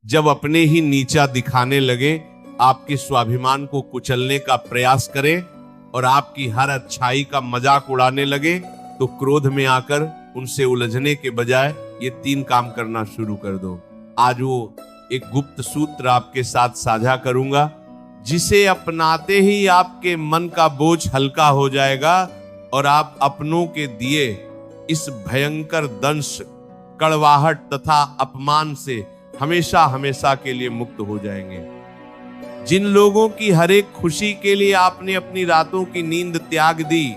जब अपने ही नीचा दिखाने लगे, आपके स्वाभिमान को कुचलने का प्रयास करें और आपकी हर अच्छाई का मजाक उड़ाने लगे, तो क्रोध में आकर उनसे उलझने के बजाय ये 3 काम करना शुरू कर दो। आज वो एक गुप्त सूत्र आपके साथ साझा करूंगा, जिसे अपनाते ही आपके मन का बोझ हल्का हो जाएगा और आप अपनों के दिए इस भयंकर दंश, कड़वाहट तथा अपमान से हमेशा हमेशा के लिए मुक्त हो जाएंगे। जिन लोगों की हर एक खुशी के लिए आपने अपनी रातों की नींद त्याग दी,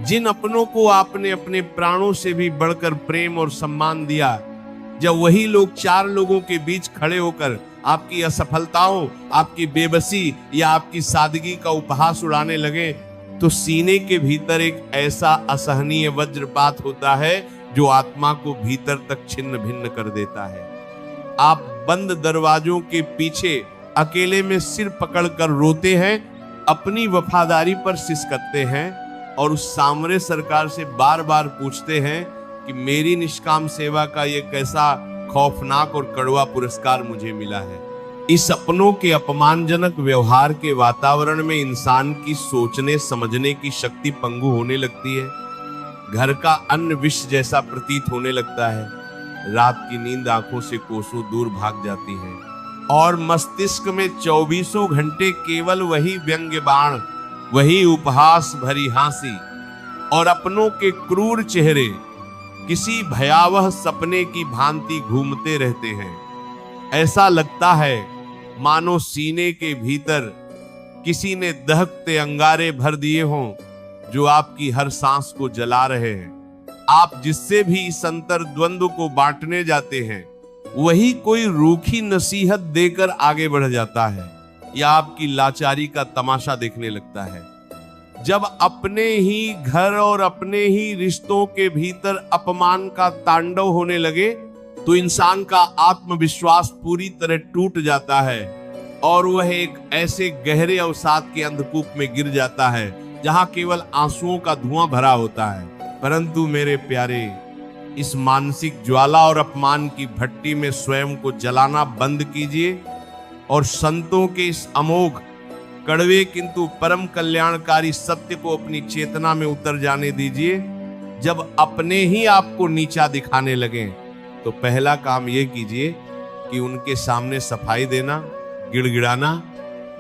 जिन अपनों को आपने अपने प्राणों से भी बढ़कर प्रेम और सम्मान दिया, जब वही लोग 4 लोगों के बीच खड़े होकर आपकी असफलताओं, आपकी बेबसी या आपकी सादगी का उपहास उड़ाने लगे, तो सीने के भीतर एक ऐसा असहनीय वज्रपात होता है जो आत्मा को भीतर तक छिन्न भिन्न कर देता है। आप बंद दरवाजों के पीछे अकेले में सिर पकड़कर रोते हैं, अपनी वफादारी पर सिसकते हैं और उस सामरे सरकार से बार बार पूछते हैं कि मेरी निष्काम सेवा का ये कैसा खौफनाक और कड़वा पुरस्कार मुझे मिला है। इस अपनों के अपमानजनक व्यवहार के वातावरण में इंसान की सोचने समझने की शक्ति पंगु होने लगती है। घर का अन्न विष जैसा प्रतीत होने लगता है। रात की नींद आंखों से कोसों दूर भाग जाती है और मस्तिष्क में 24 घंटे केवल वही व्यंग्य बाण, वही उपहास भरी हंसी और अपनों के क्रूर चेहरे किसी भयावह सपने की भांति घूमते रहते हैं। ऐसा लगता है मानो सीने के भीतर किसी ने दहकते अंगारे भर दिए हों जो आपकी हर सांस को जला रहे हैं। आप जिससे भी इस अंतर द्वंद्व को बांटने जाते हैं, वही कोई रूखी नसीहत देकर आगे बढ़ जाता है या आपकी लाचारी का तमाशा देखने लगता है। जब अपने ही घर और अपने ही रिश्तों के भीतर अपमान का तांडव होने लगे, तो इंसान का आत्मविश्वास पूरी तरह टूट जाता है और वह एक ऐसे गहरे अवसाद के अंधकूप में गिर जाता है जहां केवल आंसुओं का धुआं भरा होता है। परंतु मेरे प्यारे, इस मानसिक ज्वाला और अपमान की भट्टी में स्वयं को जलाना बंद कीजिए और संतों के इस अमोघ, कड़वे किंतु परम कल्याणकारी सत्य को अपनी चेतना में उतर जाने दीजिए। जब अपने ही आपको नीचा दिखाने लगे, तो पहला काम यह कीजिए कि उनके सामने सफाई देना, गिड़गिड़ाना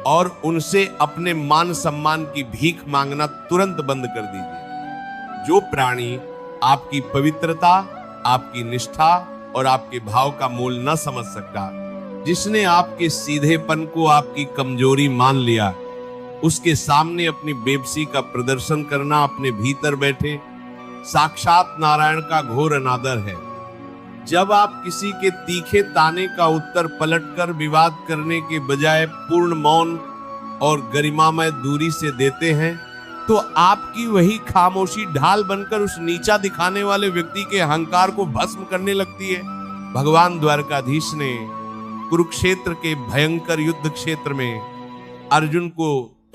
और उनसे अपने मान सम्मान की भीख मांगना तुरंत बंद कर दीजिए। जो प्राणी आपकी पवित्रता, आपकी निष्ठा और आपके भाव का मोल न समझ सका, जिसने आपके सीधेपन को आपकी कमजोरी मान लिया, उसके सामने अपनी बेबसी का प्रदर्शन करना अपने भीतर बैठे साक्षात नारायण का घोर अनादर है। जब आप किसी के तीखे ताने का उत्तर पलटकर विवाद करने के बजाय पूर्ण मौन और गरिमामय दूरी से देते हैं, तो आपकी वही खामोशी ढाल बनकर उस नीचा दिखाने वाले व्यक्ति के अहंकार को भस्म करने लगती है। भगवान द्वारकाधीश ने कुरुक्षेत्र के भयंकर युद्ध क्षेत्र में अर्जुन को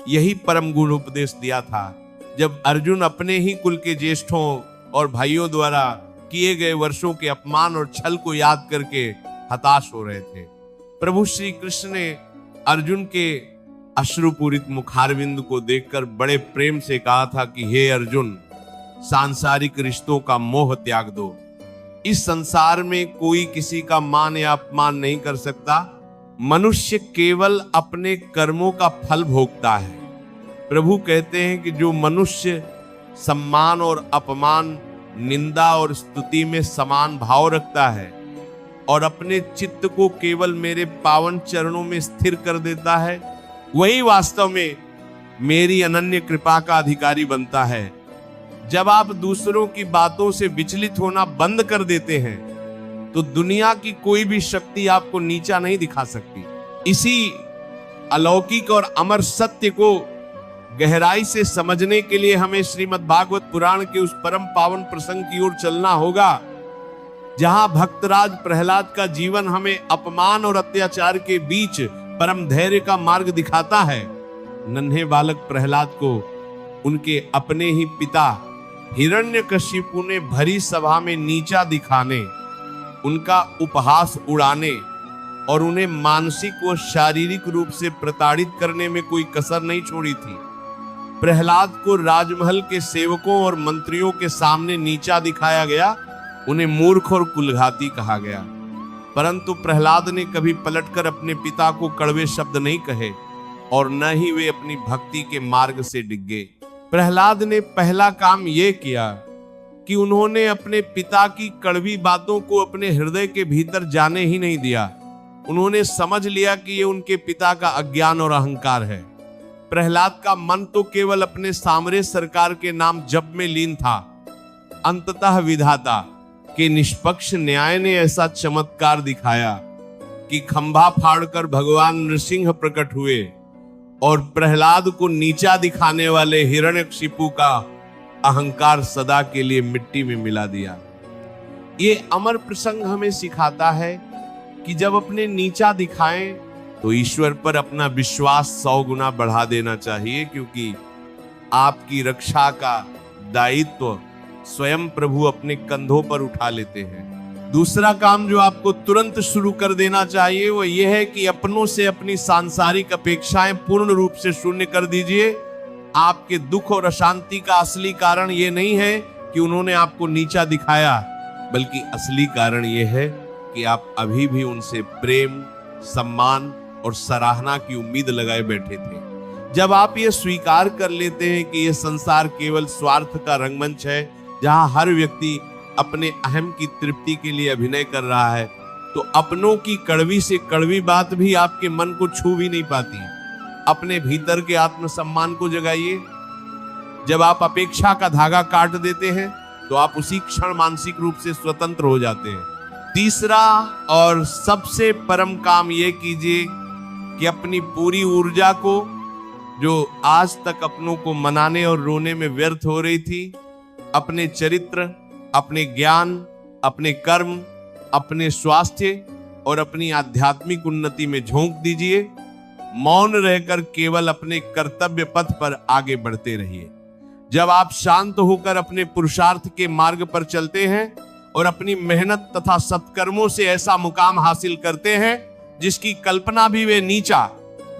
यही परम गुण उपदेश दिया था, जब अर्जुन अपने ही कुल के ज्येष्ठों और भाइयों द्वारा किए गए वर्षों के अपमान और छल को याद करके हताश हो रहे थे। प्रभु श्री कृष्ण ने अर्जुन के अश्रुपूरित मुखारविंद को देखकर बड़े प्रेम से कहा था कि हे अर्जुन, सांसारिक रिश्तों का मोह त्याग दो। इस संसार में कोई किसी का मान या अपमान नहीं कर सकता। मनुष्य केवल अपने कर्मों का फल भोगता है। प्रभु कहते हैं कि जो मनुष्य सम्मान और अपमान, निंदा और स्तुति में समान भाव रखता है और अपने चित्त को केवल मेरे पावन चरणों में स्थिर कर देता है, वही वास्तव में मेरी अनन्य कृपा का अधिकारी बनता है। जब आप दूसरों की बातों से विचलित होना बंद कर देते हैं, तो दुनिया की कोई भी शक्ति आपको नीचा नहीं दिखा सकती। इसी अलौकिक और अमर सत्य को गहराई से समझने के लिए हमें श्रीमद् भागवत पुराण के उस परम पावन प्रसंग की ओर चलना होगा, जहां भक्तराज प्रहलाद का जीवन हमें अपमान और अत्याचार के बीच परम धैर्य का मार्ग दिखाता है। नन्हे बालक प्रहलाद को उनके अपने ही पिता हिरण्यकशिपु ने भरी सभा में नीचा दिखाने, उनका उपहास उड़ाने और उन्हें मानसिक व शारीरिक रूप से प्रताड़ित करने में कोई कसर नहीं छोड़ी थी। प्रहलाद को राजमहल के सेवकों और मंत्रियों के सामने नीचा दिखाया गया, उन्हें मूर्ख और कुलघाती कहा गया। परंतु प्रहलाद ने कभी पलटकर अपने पिता को कड़वे शब्द नहीं कहे और न ही वे अपनी भक्ति के मार्ग से डिगे। प्रहलाद ने पहला काम यह किया कि उन्होंने अपने पिता की कड़वी बातों को अपने हृदय के भीतर जाने ही नहीं दिया। उन्होंने समझ लिया कि ये उनके पिता का अज्ञान और अहंकार है। प्रहलाद का मन तो केवल अपने सामरे सरकार के नाम जप में लीन था। अंततः विधाता के निष्पक्ष न्याय ने ऐसा चमत्कार दिखाया कि खंभा फाड़कर भगवान नृसिंह प्रकट हुए और प्रहलाद को नीचा दिखाने वाले हिरण्यकशिपु का अहंकार सदा के लिए मिट्टी में मिला दिया। ये अमर प्रसंग हमें सिखाता है कि जब अपने नीचा दिखाएं तो ईश्वर पर अपना विश्वास 100 गुना बढ़ा देना चाहिए, क्योंकि आपकी रक्षा का दायित्व स्वयं प्रभु अपने कंधों पर उठा लेते हैं। दूसरा काम जो आपको तुरंत शुरू कर देना चाहिए वो ये है कि अपनों से अपनी सांसारिक अपेक्षाएं पूर्ण रूप से शून्य कर दीजिए। आपके दुख और अशांति का असली कारण ये नहीं है कि उन्होंने आपको नीचा दिखाया, बल्कि असली कारण ये है कि आप अभी भी उनसे प्रेम, सम्मान और सराहना की उम्मीद लगाए बैठे थे। जब आप ये स्वीकार कर लेते हैं कि यह संसार केवल स्वार्थ का रंगमंच है, जहां हर व्यक्ति अपने अहम की तृप्ति के लिए अभिनय कर रहा है, तो अपनों की कड़वी से कड़वी बात भी आपके मन को छू भी नहीं पाती। अपने भीतर के आत्मसम्मान को जगाइए। जब आप अपेक्षा का धागा काट देते हैं तो आप उसी क्षण मानसिक रूप से स्वतंत्र हो जाते हैं। तीसरा और सबसे परम काम यह कीजिए कि अपनी पूरी ऊर्जा को, जो आज तक अपनों को मनाने और रोने में व्यर्थ हो रही थी, अपने चरित्र, अपने ज्ञान, अपने कर्म, अपने स्वास्थ्य और अपनी आध्यात्मिक उन्नति में झोंक दीजिए। मौन रहकर केवल अपने कर्तव्य पथ पर आगे बढ़ते रहिए। जब आप शांत होकर अपने पुरुषार्थ के मार्ग पर चलते हैं और अपनी मेहनत तथा सत्कर्मों से ऐसा मुकाम हासिल करते हैं जिसकी कल्पना भी वे नीचा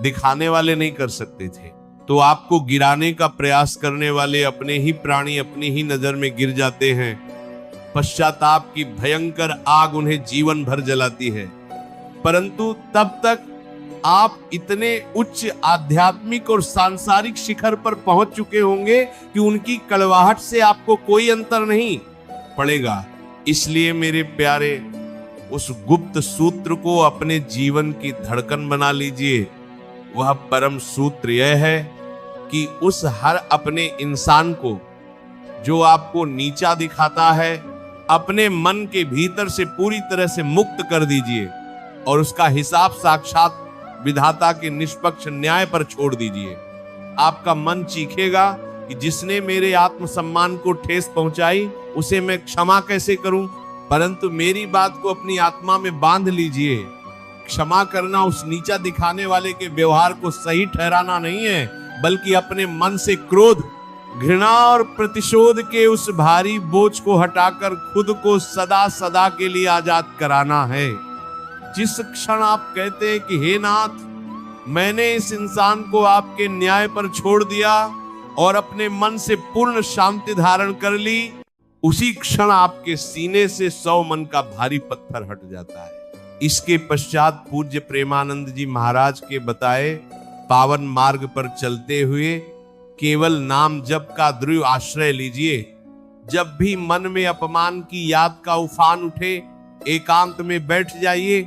दिखाने वाले नहीं कर सकते थे, तो आपको गिराने का प्रयास करने वाले अपने ही प्राणी अपनी ही नजर में गिर जाते हैं। पश्चाताप की भयंकर आग उन्हें जीवन भर जलाती है। परंतु तब तक आप इतने उच्च आध्यात्मिक और सांसारिक शिखर पर पहुंच चुके होंगे कि उनकी कड़वाहट से आपको कोई अंतर नहीं पड़ेगा। इसलिए मेरे प्यारे, उस गुप्त सूत्र को अपने जीवन की धड़कन बना लीजिए। वह परम सूत्र यह है कि उस हर अपने इंसान को जो आपको नीचा दिखाता है, अपने मन के भीतर से पूरी तरह से मुक्त कर दीजिए और उसका हिसाब साक्षात विधाता के निष्पक्ष न्याय पर छोड़ दीजिए। आपका मन चीखेगा कि जिसने मेरे आत्मसम्मान को ठेस पहुंचाई उसे मैं क्षमा कैसे करूं, परंतु मेरी बात को अपनी आत्मा में बांध लीजिए। क्षमा करना उस नीचा दिखाने वाले के व्यवहार को सही ठहराना नहीं है, बल्कि अपने मन से क्रोध, घृणा और प्रतिशोध के उस भारी बोझ को हटाकर खुद को सदा सदा के लिए आजाद कराना है। जिस क्षण आप कहते हैं कि हे नाथ, मैंने इस इंसान को आपके न्याय पर छोड़ दिया और अपने मन से पूर्ण शांति धारण कर ली, उसी क्षण आपके सीने से 100 मन का भारी पत्थर हट जाता है। इसके पश्चात पूज्य प्रेमानंद जी महाराज के बताए पावन मार्ग पर चलते हुए केवल नाम जप का दृढ़ आश्रय लीजिए। जब भी मन में अपमान की याद का उफान उठे, एकांत में बैठ जाइए,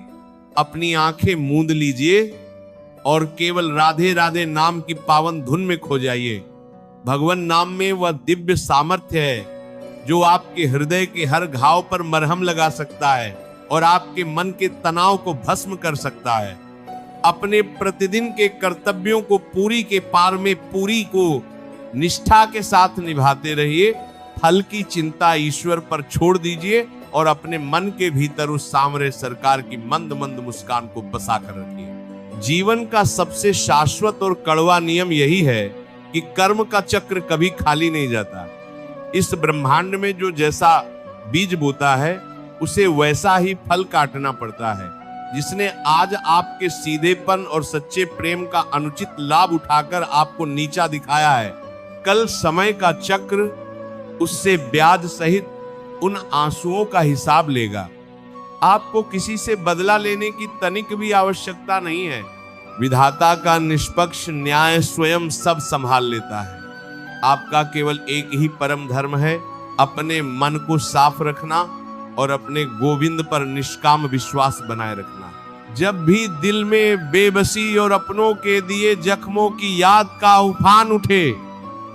अपनी आंखें मूंद लीजिए और केवल राधे राधे नाम की पावन धुन में खो जाइए। भगवान नाम में वह दिव्य सामर्थ्य है जो आपके हृदय के हर घाव पर मरहम लगा सकता है और आपके मन के तनाव को भस्म कर सकता है। अपने प्रतिदिन के कर्तव्यों को पूरी के पार में पूरी को निष्ठा के साथ निभाते रहिए। फल की चिंता ईश्वर पर छोड़ दीजिए और अपने मन के भीतर उस सामरे सरकार की मंद मंद मुस्कान को बसा कर रखिए। जीवन का सबसे शाश्वत और कड़वा नियम यही है कि कर्म का चक्र कभी खाली नहीं जाता। इस ब्रह्मांड में जो जैसा बीज बोता है उसे वैसा ही फल काटना पड़ता है। जिसने आज आपके सीधेपन और सच्चे प्रेम का अनुचित लाभ उठाकर आपको नीचा दिखाया है, कल समय का चक्र उससे ब्याज सहित उन आंसुओं का हिसाब लेगा। आपको किसी से बदला लेने की तनिक भी आवश्यकता नहीं है। विधाता का निष्पक्ष न्याय स्वयं सब संभाल लेता है। आपका केवल एक ही परम धर्म है, अपने मन को साफ रखना और अपने गोविंद पर निष्काम विश्वास बनाए रखना। जब भी दिल में बेबसी और अपनों के दिए जख्मों की याद का उफान उठे,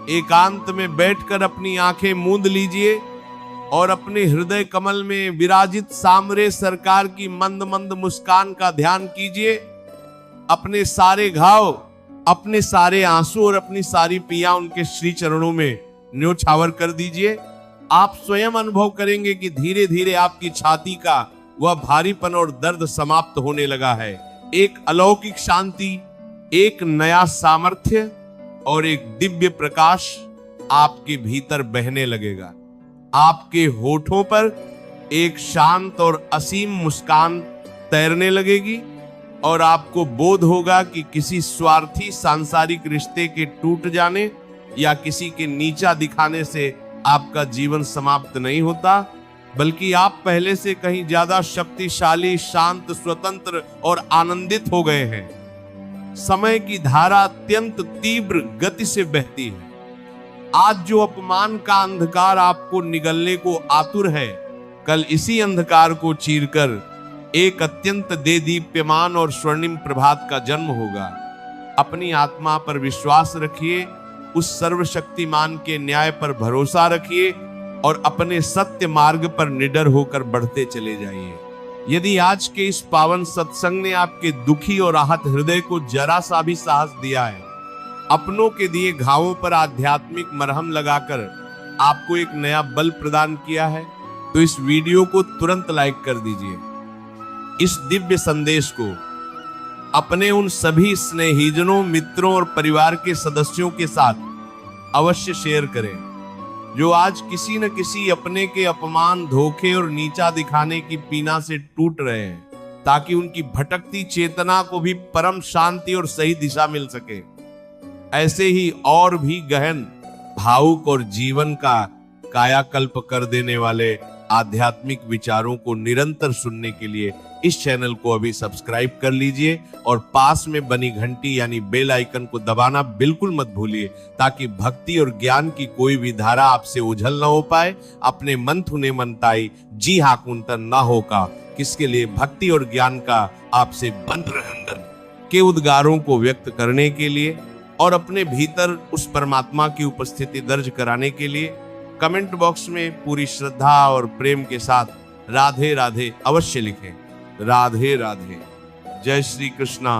एकांत में बैठकर अपनी आंखें मूंद लीजिए और अपने हृदय कमल में विराजित सामरे सरकार की मंद मंद मुस्कान का ध्यान कीजिए। अपने सारे घाव, अपने सारे आंसू और अपनी सारी पिया उनके श्री चरणों में न्योछावर कर दीजिए। आप स्वयं अनुभव करेंगे कि धीरे धीरे आपकी छाती का वह भारीपन और दर्द समाप्त होने लगा है। एक अलौकिक शांति, एक नया सामर्थ्य और एक दिव्य प्रकाश आपके भीतर बहने लगेगा। आपके होठों पर एक शांत और असीम मुस्कान तैरने लगेगी और आपको बोध होगा कि किसी स्वार्थी सांसारिक रिश्ते के टूट जाने या किसी के नीचा दिखाने से आपका जीवन समाप्त नहीं होता, बल्कि आप पहले से कहीं ज्यादा शक्तिशाली, शांत, स्वतंत्र और आनंदित हो गए हैं। समय की धारा अत्यंत तीव्र गति से बहती है। आज जो अपमान का अंधकार आपको निगलने को आतुर है, कल इसी अंधकार को चीरकर एक अत्यंत देदीप्यमान और स्वर्णिम प्रभात का जन्म होगा। अपनी आत्मा पर विश्वास रखिए, उस सर्वशक्तिमान के न्याय पर भरोसा रखिए और अपने सत्य मार्ग पर निडर होकर बढ़ते चले जाइए। यदि आज के इस पावन सत्संग ने आपके दुखी और आहत हृदय को जरा सा भी साहस दिया है, अपनों के दिए घावों पर आध्यात्मिक मरहम लगाकर आपको एक नया बल प्रदान किया है, तो इस वीडियो को तुरंत लाइक कर दीजिए। इस दिव्य संदेश को अपने उन सभी स्नेहीजनों, मित्रों और परिवार के सदस्यों के साथ अवश्य शेयर करें जो आज किसी न किसी अपने के अपमान, धोखे और नीचा दिखाने की पीना से टूट रहे हैं, ताकि उनकी भटकती चेतना को भी परम शांति और सही दिशा मिल सके। ऐसे ही और भी गहन, भावुक और जीवन का कायाकल्प कर देने वाले आध्यात्मिक विचारों को निरंतर सुनने के लिए इस चैनल को अभी सब्सक्राइब कर लीजिए और पास में बनी घंटी यानी बेल आइकन को दबाना बिल्कुल मत भूलिए, ताकि भक्ति और ज्ञान की कोई भी धारा आपसे उझल न हो पाए। अपने मन थुने मनताई जी हाकुंतन ना हो का, किसके लिए भक्ति और ज्ञान का आपसे बंद रहन के उद्गारों को व्यक्त करने के लिए और अपने भीतर उस परमात्मा की उपस्थिति दर्ज कराने के लिए कमेंट बॉक्स में पूरी श्रद्धा और प्रेम के साथ राधे राधे अवश्य लिखें। राधे राधे। जय श्री कृष्णा।